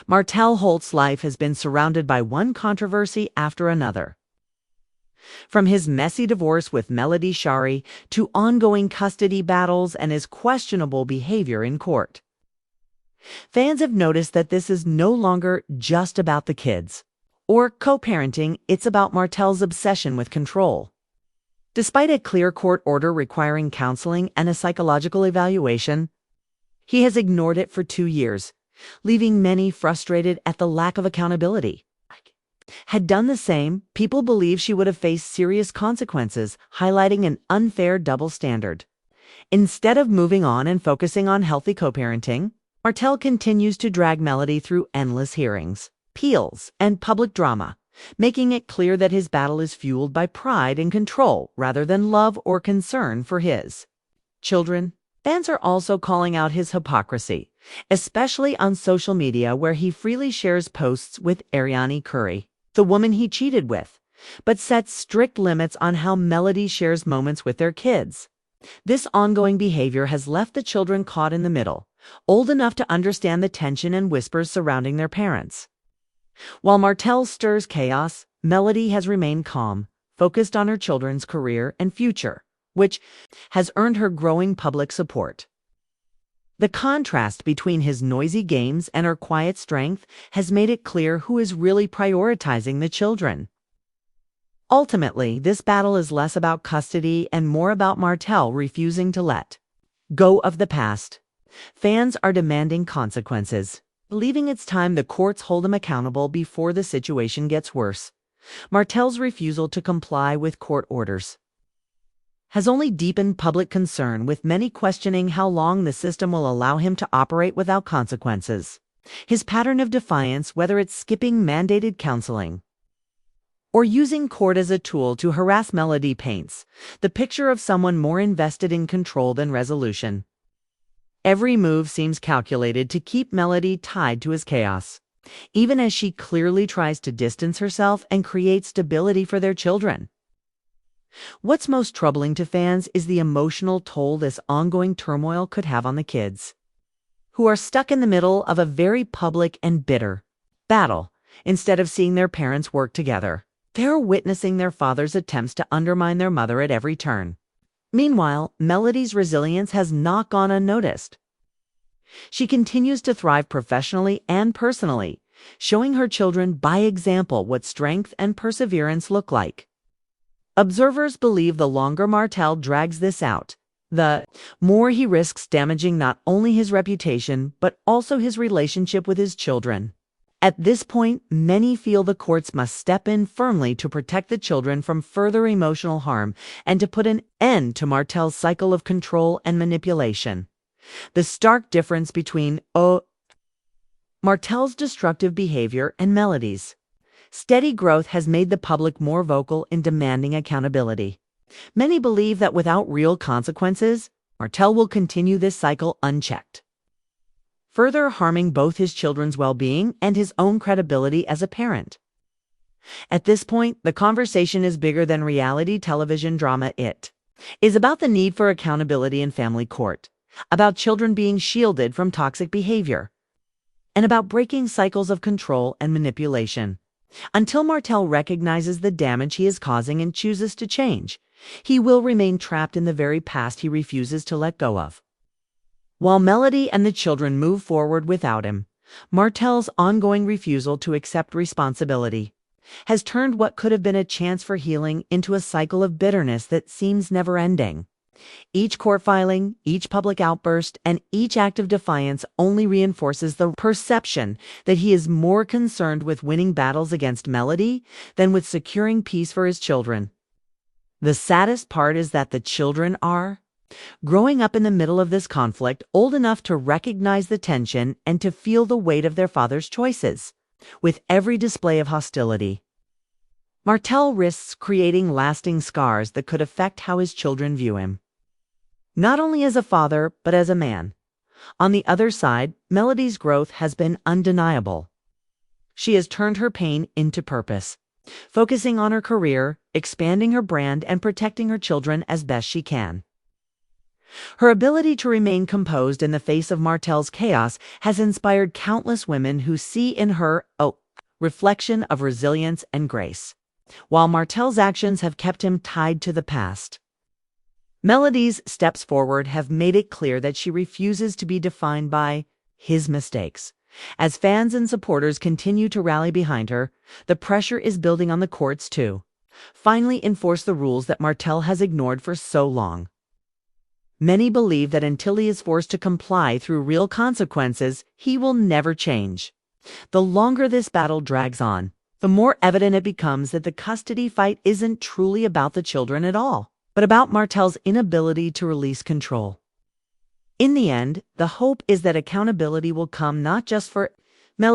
Martell Holt's life has been surrounded by one controversy after another. From his messy divorce with Melody Shari to ongoing custody battles and his questionable behavior in court. Fans have noticed that this is no longer just about the kids or co-parenting, it's about Martell's obsession with control. Despite a clear court order requiring counseling and a psychological evaluation, he has ignored it for 2 years, leaving many frustrated at the lack of accountability. Had done the same, people believe she would have faced serious consequences, highlighting an unfair double standard. Instead of moving on and focusing on healthy co-parenting, Martell continues to drag Melody through endless hearings, appeals, and public drama, making it clear that his battle is fueled by pride and control rather than love or concern for his children. Fans are also calling out his hypocrisy, especially on social media where he freely shares posts with Ariani Curry, the woman he cheated with, but sets strict limits on how Melody shares moments with their kids. This ongoing behavior has left the children caught in the middle, old enough to understand the tension and whispers surrounding their parents. While Martell stirs chaos, Melody has remained calm, focused on her children's career and future, which has earned her growing public support. The contrast between his noisy games and her quiet strength has made it clear who is really prioritizing the children. Ultimately, this battle is less about custody and more about Martell refusing to let go of the past. Fans are demanding consequences, believing it's time the courts hold him accountable before the situation gets worse. Martell's refusal to comply with court orders has only deepened public concern, with many questioning how long the system will allow him to operate without consequences. His pattern of defiance, whether it's skipping mandated counseling or using court as a tool to harass Melody, paints the picture of someone more invested in control than resolution. Every move seems calculated to keep Melody tied to his chaos, even as she clearly tries to distance herself and create stability for their children. What's most troubling to fans is the emotional toll this ongoing turmoil could have on the kids, who are stuck in the middle of a very public and bitter battle. Instead of seeing their parents work together, they're witnessing their father's attempts to undermine their mother at every turn. Meanwhile, Melody's resilience has not gone unnoticed. She continues to thrive professionally and personally, showing her children by example what strength and perseverance look like. Observers believe the longer Martell drags this out, the more he risks damaging not only his reputation but also his relationship with his children. At this point, many feel the courts must step in firmly to protect the children from further emotional harm and to put an end to Martell's cycle of control and manipulation. The stark difference between Martell's destructive behavior and Melody's steady growth has made the public more vocal in demanding accountability. Many believe that without real consequences, Martell will continue this cycle unchecked, further harming both his children's well-being and his own credibility as a parent. At this point, the conversation is bigger than reality television drama. It is about the need for accountability in family court, about children being shielded from toxic behavior, and about breaking cycles of control and manipulation. Until Martell recognizes the damage he is causing and chooses to change, he will remain trapped in the very past he refuses to let go of. While Melody and the children move forward without him, Martell's ongoing refusal to accept responsibility has turned what could have been a chance for healing into a cycle of bitterness that seems never-ending. Each court filing, each public outburst, and each act of defiance only reinforces the perception that he is more concerned with winning battles against Melody than with securing peace for his children. The saddest part is that the children are growing up in the middle of this conflict, old enough to recognize the tension and to feel the weight of their father's choices. With every display of hostility, Martell risks creating lasting scars that could affect how his children view him, not only as a father, but as a man. On the other side, Melody's growth has been undeniable. She has turned her pain into purpose, focusing on her career, expanding her brand, and protecting her children as best she can. Her ability to remain composed in the face of Martell's chaos has inspired countless women who see in her a reflection of resilience and grace, while Martell's actions have kept him tied to the past. Melody's steps forward have made it clear that she refuses to be defined by his mistakes. As fans and supporters continue to rally behind her, the pressure is building on the courts to finally enforce the rules that Martell has ignored for so long. Many believe that until he is forced to comply through real consequences, he will never change. The longer this battle drags on, the more evident it becomes that the custody fight isn't truly about the children at all, but about Martell's inability to release control. In the end, the hope is that accountability will come not just for Melody